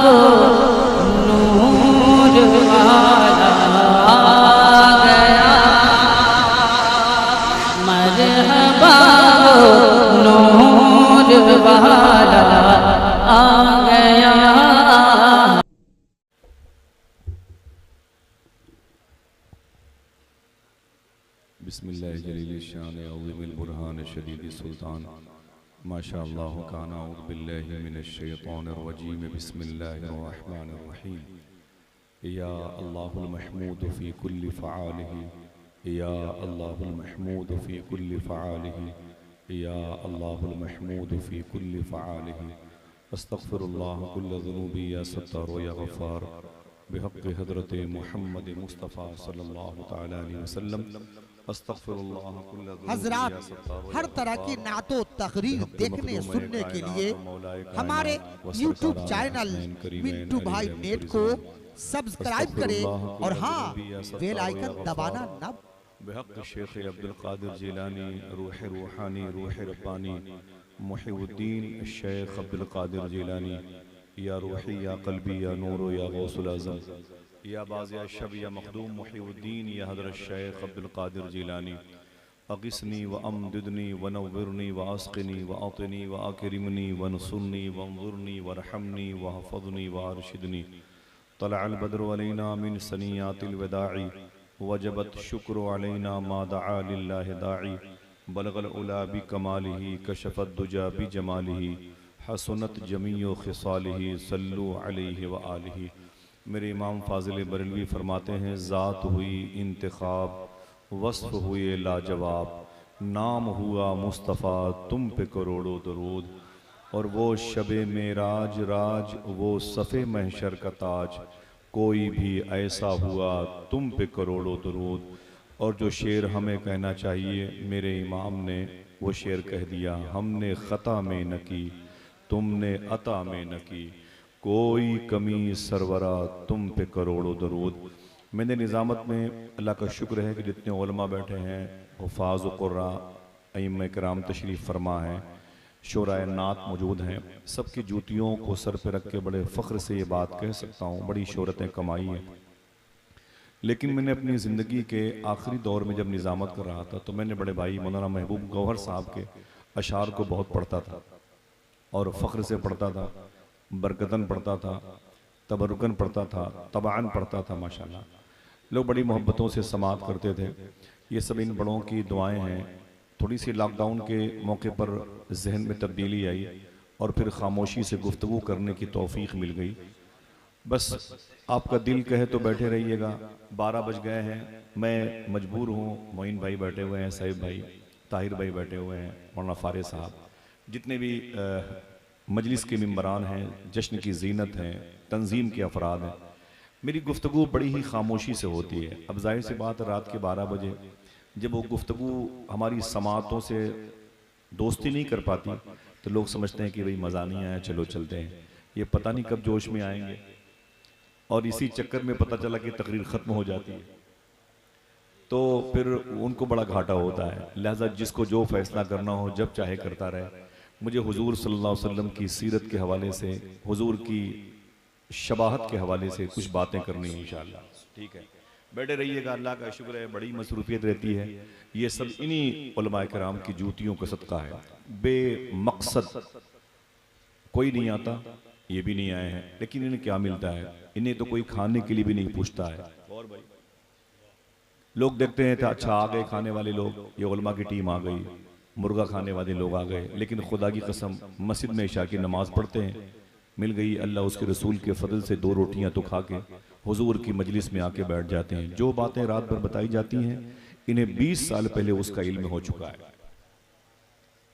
वो नूर वाला आ गया, मरहबा वो नूर वाला आ गया। बिस्मिल्लाह जलील शान अज़ीमुल बुरहान शदीद सुल्तान माशाअल्लाह काना अऊज़ु बिल्लाहि मिनश शैतानिर रजीम बिस्मिल्लाहिर रहमानिर रहीम। या अल्लाहुल महमूद फ़ी कुल्लि फ़आलिही, या अल्लाहुल महमूद फ़ी कुल्लि फ़आलिही, या अल्लाहुल महमूद फ़ी कुल्लि फ़आलिही। अस्तग़फिरुल्लाह कुल्ल ज़ुनूबी या सत्तार या गफ़्फ़ार बिहक़्क़ि हज़रत मुहम्मद मुस्तफ़ा सल्लल्लाहु तआला अलैहि वसल्लम। हजरात, हर तरह की नातो तकरीर देखने सुनने के लिए हमारे YouTube चैनल मिंटू भाई नेट को सब्सक्राइब करें और हाँ, बेल आइकन दबाना न। बिहक़्क़ि शेख अब्दुल क़ादिर जिलानी रूह रूहानी रूह रब्बानी मुहीउद्दीन शेख अब्दुल क़ादिर जिलानी या रूही या क़ल्बी या नूर या गौसुल आज़म या बाज़ या शब या मखदूम मुहीउद्दीन या हज़रत शेख अब्दुल क़ादिर जिलानी अग़िस्नी व अमदिदनी व नव्विरनी व अस्क़िनी व आतिनी व आकिरिमनी व नसुरनी व अंज़ुरनी व रहमनी व हफ़ज़नी व अरशिदनी। तलअल बद्रु अलैना मिन सनियातिल वदाई वजबत शुक्रु अलैना मा दआ लिल्लाहि दाई। बलगल उला बि कमालिही कशफत दुजा बि जमालिही हसनत जमीउ खिसालिही सल्लु अलैहि व आलिही। मेरे इमाम फाजिल बरेलवी फरमाते हैं, ज़ात हुई इंतखाब, वस्फ़ हुए लाजवाब, नाम हुआ मुस्तफ़ा तुम पे करोड़ों दरूद। और वो शबे मेराज राज, वो सफ़े महशर का ताज, कोई भी ऐसा हुआ तुम पे करोड़ों दरूद। और जो शेर हमें कहना चाहिए मेरे इमाम ने वो शेर कह दिया, हमने ख़ता में न की तुमने अता में न की, कोई कमी सरवरा तुम पे करोड़ों दरूद। मैंने निज़ामत में अल्लाह का शुक्र है कि जितने उलमा बैठे हैं, हुफ़ाज़ व क़ुर्रा, अइम्मा किराम तशरीफ़ फरमा हैं, शुराए नात मौजूद हैं, सबकी जूतियों को सर पे रख के बड़े फ़ख्र से ये बात कह सकता हूँ, बड़ी शोहरतें कमाई हैं। लेकिन मैंने अपनी ज़िंदगी के आखिरी दौर में जब निज़ामत कर रहा था तो मैंने बड़े भाई मौलाना महबूब गौहर साहब के अशार को बहुत पढ़ता था और फ़ख्र से पढ़ता था, बरकतन पढ़ता था, तबरुकन पढ़ता था, तबान पढ़ता था। माशाल्लाह लोग बड़ी मोहब्बतों से समात करते थे। ये सब इन बड़ों की दुआएं हैं। थोड़ी सी लॉकडाउन के मौके पर जहन में तब्दीली आई और फिर खामोशी से गुफ्तगू करने की तौफीक मिल गई। बस आपका दिल कहे तो बैठे रहिएगा। 12 बज गए हैं, मैं मजबूर हूँ। मोइन भाई बैठे हुए हैं, साहिब भाई, ताहिर भाई बैठे हुए हैं, मौलाना फारिस साहब, जितने भी मजलिस के मेंबरान हैं, जश्न की जीनत हैं, तंजीम के अफराद हैं, मेरी गुफ्तगू बड़ी ही खामोशी से होती है। अब जाहिर सी बात, रात के 12 बजे जब वो गुफ्तगू हमारी समातों से दोस्ती नहीं कर पाती तो लोग समझते हैं कि भाई मज़ा नहीं आया, चलो चलते हैं। ये पता नहीं कब जोश में आएंगे और इसी चक्कर में पता चला कि तकरीर ख़त्म हो जाती है तो फिर उनको बड़ा घाटा होता है। लिहाजा जिसको जो फैसला करना हो जब चाहे करता रहे। मुझे हुजूर सल्लल्लाहु अलैहि वसल्लम की सीरत के हवाले से, हुजूर की शबाहत के हवाले से कुछ बातें करनी है इंशाअल्लाह। ठीक है, बैठे रहिएगा। अल्लाह का शुक्र है, बड़ी मसरूफियत रहती है। ये सब इन्हीं उलमाए किराम की जूतियों का सदका है। बेमकसद कोई नहीं आता, ये भी नहीं आए हैं, लेकिन इन्हें क्या मिलता है? इन्हें तो कोई खाने के लिए भी नहीं पूछता है। और भाई लोग देखते हैं, अच्छा आ गए खाने वाले लोग, ये उलमा की टीम आ गई, मुर्गा खाने वाले लोग आ गए। लेकिन खुदा की कसम मस्जिद में इशा की नमाज पढ़ते हैं, मिल गई, अल्लाह उसके रसूल के फजल से 2 रोटियां तो खा के हुजूर की मजलिस में आके बैठ जाते हैं। जो बातें रात भर बताई जाती हैं, इन्हें 20 साल पहले उसका इल्म हो चुका है।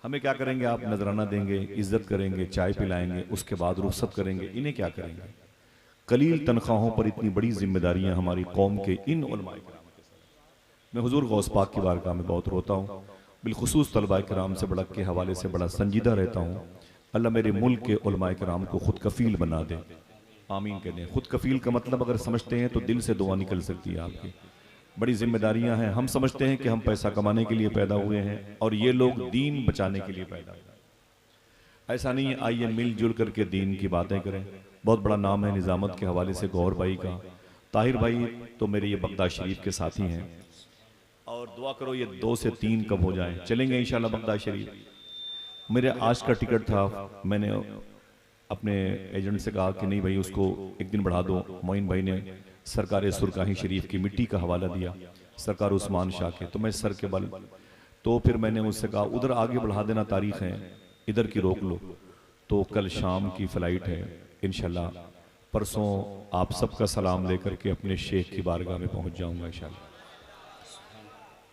हमें क्या करेंगे? आप नजराना देंगे, इज्जत करेंगे, चाय पिलाएंगे, उसके बाद रुखसत करेंगे। इन्हें क्या करेंगे? कलील तनख्वाहों पर इतनी बड़ी जिम्मेदारियां हमारी कौम के इन उलमाए किराम के साथ। मैं हुजूर गौस पाक की बारगाह में बहुत रोता हूँ, बिलखुसूस तलबाए किराम से बड़ा के हवाले से बड़ा संजीदा रहता हूँ। अल्लाह मेरे मुल्क के उलमाए किराम को खुद कफील बना दे, आमीन कह दें। खुद कफील का मतलब अगर समझते हैं तो दिल से दुआ निकल सकती है आपकी। बड़ी जिम्मेदारियां हैं। हम समझते हैं कि हम पैसा कमाने के लिए पैदा हुए हैं और ये लोग दीन बचाने के लिए पैदा हुए हैं। ऐसा नहीं है, आइए मिलजुल करके दीन की बातें करें। बहुत बड़ा नाम है निज़ामत के हवाले से गौर भाई का। ताहिर भाई तो मेरे ये बगदाद शरीफ के साथी हैं, और दुआ करो ये 2 से 3 कब हो जाएं, चलेंगे इंशाल्लाह बगदाद शरीफ। मेरे आज का टिकट था, मैंने अपने एजेंट से कहा कि नहीं भाई उसको एक दिन बढ़ा दो। मोइन भाई ने सरकार सुरकाही शरीफ की मिट्टी का हवाला दिया, सरकार उस्मान शाह के, तो मैं सर के बल, तो फिर मैंने उससे कहा उधर आगे बढ़ा देना, तारीख है इधर की रोक लो। तो कल शाम की फ़्लाइट है इंशाल्लाह, परसों आप सबका सलाम लेकर के अपने शेख की बारगाह में पहुंच जाऊंगा इंशाल्लाह।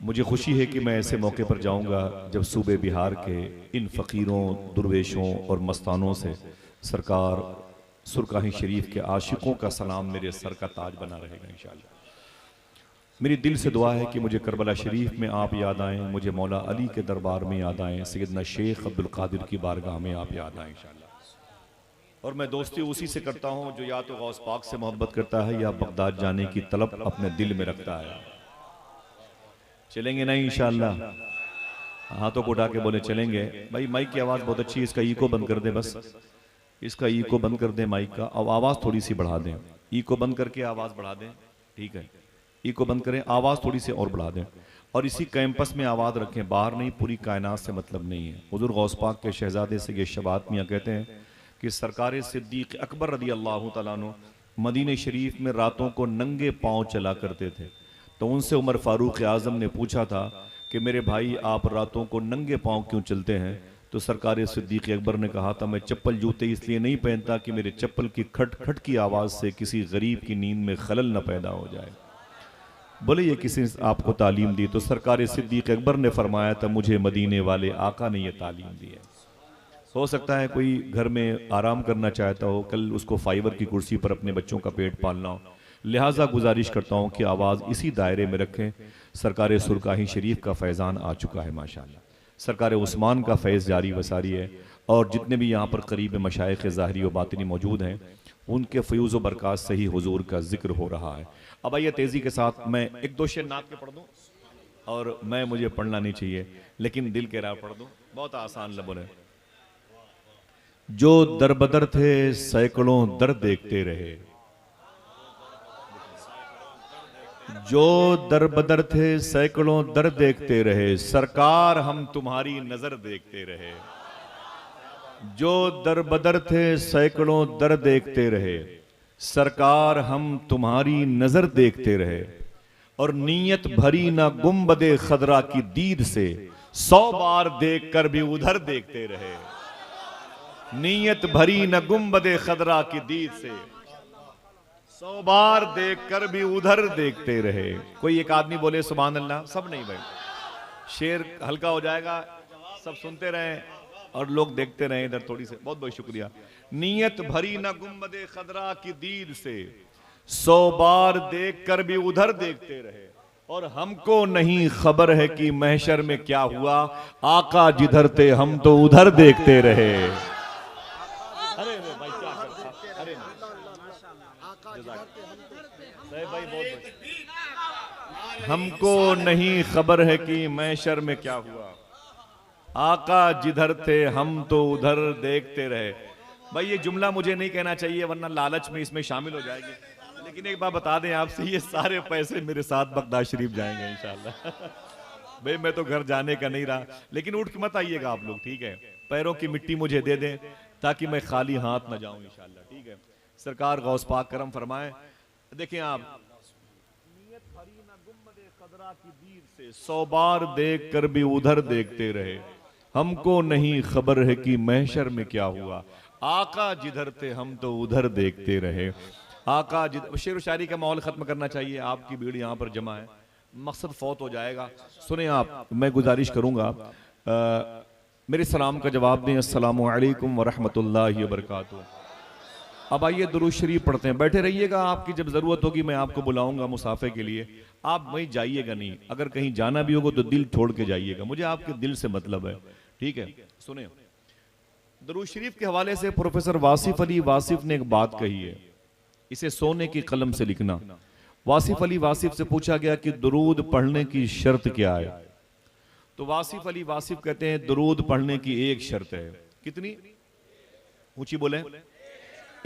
मुझे खुशी है कि मैं ऐसे मौके पर जाऊंगा जब सूबे बिहार के इन फ़कीरों, दुर्वेशों और मस्तानों से सरकार सुरकाही शरीफ के आशिकों का सलाम मेरे सर का ताज बना रहेगा इंशाल्लाह। मेरी दिल से दुआ है कि मुझे करबला शरीफ में आप याद आएँ, मुझे मौला अली के दरबार में याद आएँ, सैयदना शेख अब्दुल कादिर की बारगाह में आप याद आएँ इंशाल्लाह। और मैं दोस्ती उसी से करता हूँ जो या तो गौस पाक से मोहब्बत करता है या बगदाद जाने की तलब अपने दिल में रखता है। चलेंगे नहीं इंशाल्लाह? हाथों को उठा के बोले चलेंगे। भाई माइक की आवाज़ बहुत अच्छी है, इसका इको बंद कर दे, बस इसका इको बंद कर दें माइक का, अब आवाज़ थोड़ी सी बढ़ा दें, इको बंद करके आवाज़ बढ़ा दें, ठीक है, इको बंद करें, आवाज़ थोड़ी सी और बढ़ा दें, और इसी कैंपस में आवाज़ रखें, बाहर नहीं, पूरी कायनात से मतलब नहीं है। हुज़ूर गौस पाक के शहजादे से ये शबात मियाँ कहते हैं कि सरकार सिद्दीक़ अकबर रज़ी अल्लाह तआला अन्हु मदीने शरीफ में रातों को नंगे पाँव चला करते थे। तो उनसे उमर फारूक आज़म ने पूछा था कि मेरे भाई आप रातों को नंगे पाँव क्यों चलते हैं? तो सरकार सिद्दीक़ अकबर ने कहा था मैं चप्पल जूते इसलिए नहीं पहनता कि मेरे चप्पल की खट खट की आवाज़ से किसी गरीब की नींद में खलल न पैदा हो जाए। बोले ये किसी ने आपको तालीम दी? तो सरकार सिद्दीक़ अकबर ने फरमाया था मुझे मदीने वाले आका ने यह तालीम दी है। हो सकता है कोई घर में आराम करना चाहता हो, कल उसको फाइबर की कुर्सी पर अपने बच्चों का पेट पालना हो, लिहाजा गुजारिश करता हूँ कि आवाज़ इसी दायरे में रखें। सरकार सुरकाही शरीफ का फैज़ान आ चुका है माशाअल्लाह, सरकार उस्मान का फैज़ जारी वसारी है, और जितने भी यहाँ पर करीब मशाइख़ ज़ाहिरी व बातिनी मौजूद हैं उनके फ़यूज़ व बरक़ात से ही हुज़ूर का जिक्र हो रहा है। अब आइए तेज़ी के साथ मैं एक दो शेर नात के पढ़ दूँ, और मैं मुझे पढ़ना नहीं चाहिए लेकिन दिल के राह पढ़ दूँ, बहुत आसान लबों है। जो दरबदर थे सैकड़ों दर देखते रहे, जो दरबदर थे सैकड़ों दर देखते रहे, सरकार हम तुम्हारी नजर देखते रहे। जो दरबदर थे सैकड़ों दर देखते रहे, सरकार हम तुम्हारी नजर देखते रहे, और नीयत भरी ना गुंबदे खदरा की दीद से 100 बार देख कर भी उधर देखते रहे। नीयत भरी न गुंबदे खदरा की दीद से 100 बार देख कर भी उधर देखते रहे। कोई एक आदमी बोले सुभान अल्लाह, सब नहीं भाई, शेर हल्का हो जाएगा, सब सुनते रहें और लोग देखते रहें इधर थोड़ी से। बहुत बहुत शुक्रिया। नीयत भरी न गुंबदे खदरा की दीद से 100 बार देख कर भी उधर देखते रहे, और हमको नहीं खबर है कि महशर में क्या हुआ, आका जिधर थे हम तो उधर देखते रहे। अरे भाई क्या करता, अरे भाई बहुत, हमको नहीं खबर है कि महशर में क्या हुआ, आका जिधर थे हम तो उधर देखते रहे। भाई ये जुमला मुझे नहीं कहना चाहिए वरना लालच में इसमें शामिल हो जाएगी, लेकिन एक बात बता दें आपसे, ये सारे पैसे मेरे साथ बगदाद शरीफ जाएंगे इंशाल्लाह। भाई मैं तो घर जाने का नहीं रहा, लेकिन उठ के मत आइएगा आप लोग, ठीक है? पैरों की मिट्टी मुझे दे दें ताकि मैं खाली हाथ न जाऊं इंशाल्लाह, ठीक है? सरकार गौस पाक करम फरमाए। देखें आप, नीयत भरी न गुंबदे खदरा की दीद से 100 बार देख कर भी उधर देखते रहे, हमको नहीं खबर है कि महशर में क्या हुआ, आका जिधर थे हम तो उधर देखते रहे। आका जिधर, शेर व शायरी का माहौल खत्म करना चाहिए, आपकी भीड़ यहाँ पर जमा है, मकसद फौत हो जाएगा। सुने आप, मैं गुजारिश करूंगा मेरे सलाम का जवाब दें, अस्सलामु अलैकुम व रहमतुल्लाहि व बरकातुहू। अब आइए दुरूद शरीफ पढ़ते हैं, बैठे रहिएगा, आपकी जब जरूरत होगी मैं आपको बुलाऊंगा मुसाफे के लिए, आप वहीं जाइएगा नहीं, अगर कहीं जाना भी होगा तो दिल छोड़ के जाइएगा, मुझे आपके दिल से मतलब है, ठीक है? सुने, दुरूद शरीफ के हवाले से प्रोफेसर वासिफ अली वासिफ ने एक बात कही है, इसे सोने की कलम से लिखना। वासिफ अली वासिफ से पूछा गया कि दुरूद पढ़ने की शर्त क्या है? तो वासिफ अली वासिफ कहते हैं दुरूद पढ़ने की एक शर्त है। कितनी? ऊंची बोले,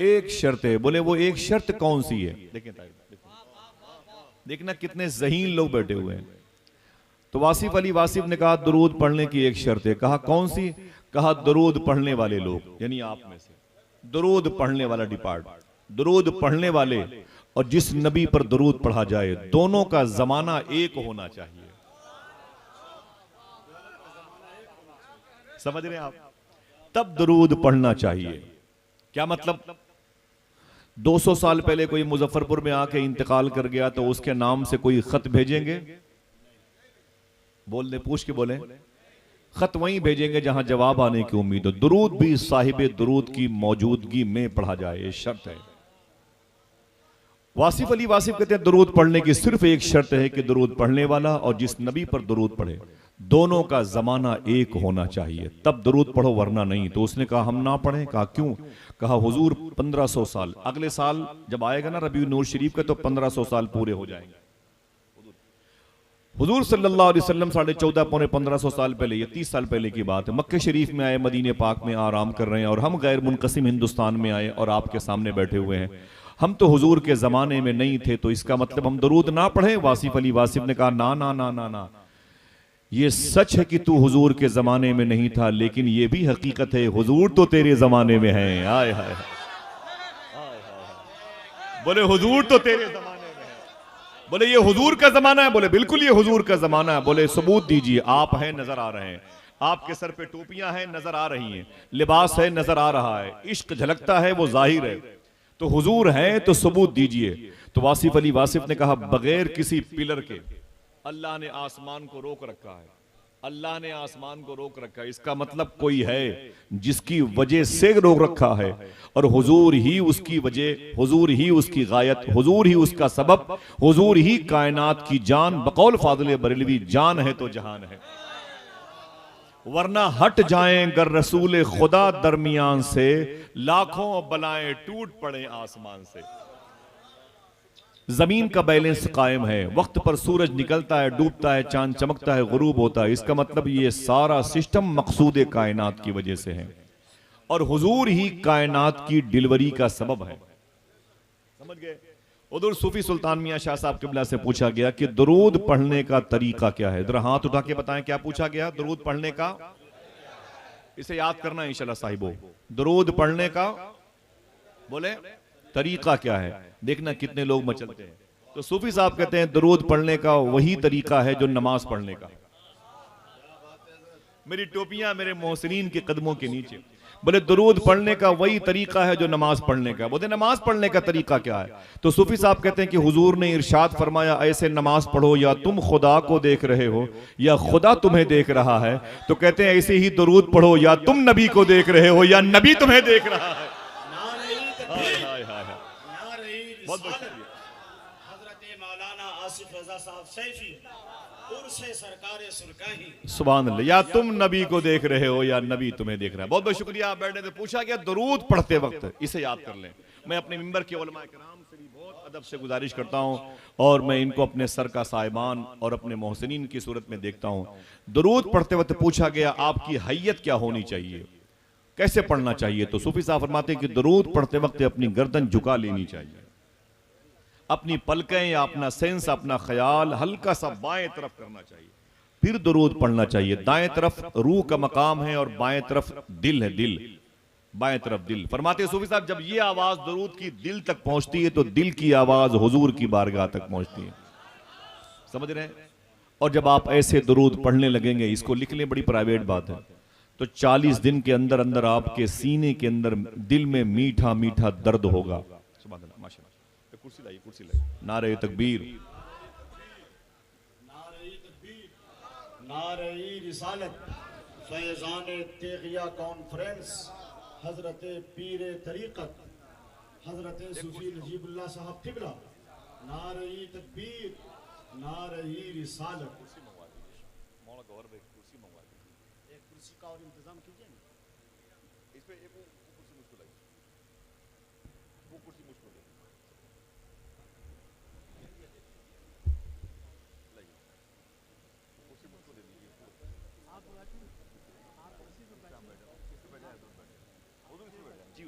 एक शर्त है। बोले वो एक शर्त कौन सी है? देखें देखना कितने ज़हीन लोग बैठे हुए हैं। तो वासिफ अली वासिफ ने कहा दरूद पढ़ने की एक शर्त है। कहा कौन सी? कहा दरूद पढ़ने वाले लोग, यानी आप में से दरूद पढ़ने वाला डिपार्ट, दरूद पढ़ने वाले और जिस नबी पर दरूद पढ़ा जाए, दोनों का जमाना एक होना चाहिए। समझ रहे हैं आप? तब दरूद पढ़ना चाहिए। क्या मतलब? 200 साल पहले कोई मुजफ्फरपुर में आके इंतकाल कर गया तो उसके नाम से कोई खत भेजेंगे? बोल दे, पूछ के बोले। खत वहीं भेजेंगे जहां जवाब आने की उम्मीद हो। दरूद भी साहिबे दरूद की मौजूदगी में पढ़ा जाए, ये शर्त है। वासिफ अली वासिफ कहते हैं दरूद पढ़ने की सिर्फ एक शर्त है कि दरूद पढ़ने वाला और जिस नबी पर दरूद पढ़े, दोनों का जमाना एक होना चाहिए, तब दरूद पढ़ो, वरना नहीं। तो उसने कहा हम ना पढ़ें। कहा क्यों? कहा हुजूर 1500 साल, अगले साल जब आएगा ना रबी नूर शरीफ का, तो 1500 साल पूरे हो जाएंगे। हुजूर सल्लल्लाहु अलैहि वसल्लम 14.5 पौने 1500 साल पहले, ये 30 साल पहले की बात है, मक्के शरीफ में आए, मदीने पाक में आराम कर रहे हैं, और हम गैर मुनकसिम हिंदुस्तान में आए और आपके सामने बैठे हुए हैं। हम तो हुजूर के जमाने में नहीं थे, तो इसका मतलब हम दरूद ना पढ़े? वासिफ अली वासिफ ने कहा ना ना ना ना ना, ये सच है कि तू हुजूर के जमाने में नहीं था, लेकिन ये भी हकीकत है हुजूर तो तेरे जमाने में हैं। आय हाय, बोले हुजूर तो तेरे जमाने में है। बोले ये हुजूर का जमाना है? बोले बिल्कुल ये हुजूर का जमाना है। बोले सबूत दीजिए। आप हैं, नजर आ रहे हैं, आपके सर पे टोपियां हैं, नजर आ रही हैं, लिबास है, नजर आ रहा है, इश्क झलकता है, वो जाहिर है, तो हुजूर हैं, तो सबूत दीजिए। तो वासिफ अली वासिफ ने कहा बगैर किसी पिलर के अल्लाह ने आसमान को रोक रखा है, अल्लाह ने आसमान को रोक रखा है। इसका मतलब कोई है जिसकी वजह से रोक रखा है, और हुजूर ही उसकी वजह, हुजूर ही उसकी गायत, हुजूर ही उसका सबब, हुजूर ही कायनात की जान। बकौल फाजिल बरेलवी, जान है तो जहान है, वरना हट जाएं गर रसूल खुदा दरमियान से, लाखों बलाएं टूट पड़े आसमान से। जमीन का बैलेंस कायम है, वक्त पर सूरज निकलता है, डूबता है, चांद चमकता है, गुरूब होता है। इसका मतलब ये सारा सिस्टम मकसूद कायनात की वजह से है, और हुजूर ही कायनात की डिलीवरी का सबब है। समझ गए? उधर सूफी सुल्तान मियां शाह साहब किबला से पूछा गया कि दरूद पढ़ने का तरीका क्या है। जरा हाथ उठा के बताएं क्या पूछा गया? दरूद पढ़ने का, इसे याद करना इंशाल्लाह साहिबो, दरूद पढ़ने का बोले तरीका क्या है। देखना कितने लोग मचलते हैं। तो सूफी साहब कहते हैं दरूद पढ़ने का वही तरीका है जो नमाज पढ़ने का। मेरी टोपियां मेरे मोहसिनीन के कदमों के नीचे। बोले दरूद पढ़ने का वही तरीका है जो नमाज पढ़ने का। बोले नमाज पढ़ने का तरीका क्या है? तो सूफी साहब कहते हैं कि हुजूर ने इरशाद फरमाया ऐसे नमाज पढ़ो या तुम खुदा को देख रहे हो या खुदा तुम्हें देख रहा है। तो कहते हैं ऐसे ही दरूद पढ़ो या तुम नबी को देख रहे हो या नबी तुम्हें देख रहा है। बहुत बहुत शुक्रिया। हजरत मौलाना आसिफ रजा साहब सैफी उर्से सरकारे सुरकाही। सुभान अल्लाह। या तुम नबी को देख रहे हो या नबी तुम्हें देख रहा है। बहुत बहुत शुक्रिया। आप बैठने से पूछा गया दरूद पढ़ते वक्त इसे याद कर लें। मैं अपने मिंबर के उलमा किराम से भी बहुत अदब से गुजारिश करता हूं, और मैं इनको अपने सर का साहिबान और अपने मोहसिनीन की सूरत में देखता हूं। दरूद पढ़ते वक्त पूछा गया आपकी हैयत क्या होनी चाहिए, कैसे पढ़ना चाहिए? तो सूफी साहब फरमाते हैं कि दरूद पढ़ते वक्त अपनी गर्दन झुका लेनी चाहिए, अपनी पलकें या अपना सेंस, अपना ख्याल हल्का सा बाएं तरफ करना चाहिए, फिर दरूद पढ़ना चाहिए। दाएं तरफ रूह का मकाम है और बाएं तरफ दिल है, दिल, बाएं तरफ दिल। फरमाते हैं सूफी साहब जब ये आवाज दरूद की दिल तक पहुंचती है तो दिल की आवाज हुजूर की बारगाह तक पहुंचती है। समझ रहे हैं? और जब आप ऐसे दरूद पढ़ने लगेंगे, इसको लिख लें, बड़ी प्राइवेट बात है, तो 40 दिन के अंदर अंदर आपके सीने के अंदर दिल में मीठा मीठा दर्द होगा। सुभान अल्लाह, माशाअल्लाह। कुर्सी लाइए, कुर्सी लाइए। नारे तकबीर, नारे तकबीर, नारे रिसालत, फैजान तेगिया कॉन्फ्रेंस, हजरत पीर तरीकत, हजरत सूफी नजीबुल्लाह साहब किबला। नारे तकबीर, नारे रिसालत। एक कुर्सी का और इंतजाम कीजिए ना। इस पे एक कुर्सी मुझको लाइए, वो कुर्सी मुझको दे जी,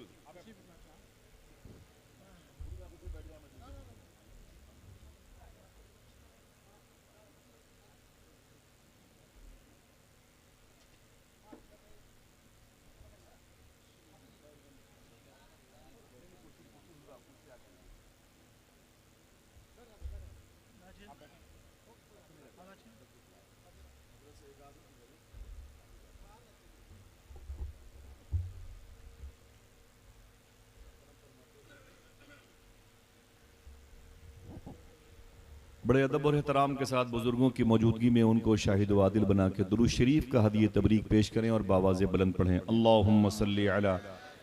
बड़े अदब और एहतराम के साथ बुजुर्गों की मौजूदगी में उनको शाहिद व आदिल बना के दुरूद शरीफ का हदिये तबरीक पेश करें और बावाज़ बुलंद पढ़ें। अल्लाहुम्मा सल्ली अला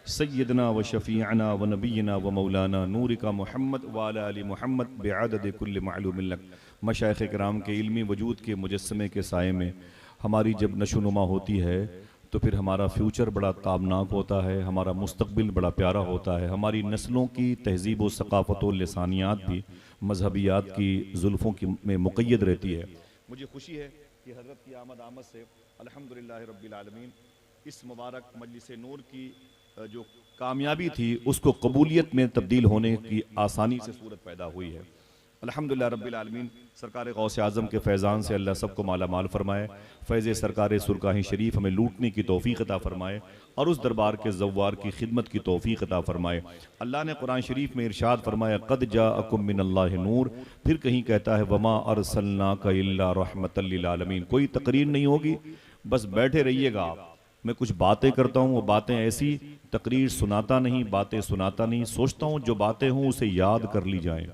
सय्यदना व शफ़ीअना व नबीना व मौलाना नूर का मोहम्मद व अला आलि मोहम्मद बेअदद कुल्ल मालूमिन लक। मशाइख़ किराम के इल्मी वजूद के मुजस्समे के साये में हमारी जब नशोनुमा होती है तो फिर हमारा फ्यूचर बड़ा ताबनाक होता है, हमारा मुस्तकबिल बड़ा प्यारा होता है, हमारी नस्लों की तहजीब व सकाफ़त व लसानियात भी मजहबियात की जुल्फ़ों की में मुक़य्यद रहती है। मुझे खुशी है कि हज़रत की आमद से अल्हम्दुलिल्लाह रब्बिल आलमीन इस मुबारक मजलिस नूर की जो कामयाबी थी उसको कबूलियत में तब्दील होने की आसानी से सूरत पैदा हुई है। अल्हम्दुलिल्लाह रब्बिल आलमीन सरकार गौसे आज़म के फैज़ान से अल्लाह सबको माला माल फरमाए, फैज़ सरकार सुरकाही शरीफ हमें लूटने की तौफ़ीक़ अता फरमाए और उस दरबार के ज़व्वार की खिदमत की तौफ़ीक़ अता फरमाए। अल्लाह ने कुरान शरीफ में इरशाद फरमाया क़द जाअकुम मिनल्लाहि नूर, फिर कहीं कहता है वमा अरसलनाका इल्ला रहमतल लिल आलमीन। कोई तकरीर नहीं होगी, बस बैठे रहिएगा आप। मैं कुछ बातें करता हूँ, वो बातें ऐसी, तकरीर सुनाता नहीं, बातें सुनाता नहीं, सोचता हूँ जो बातें हों उसे याद कर ली जाएँ।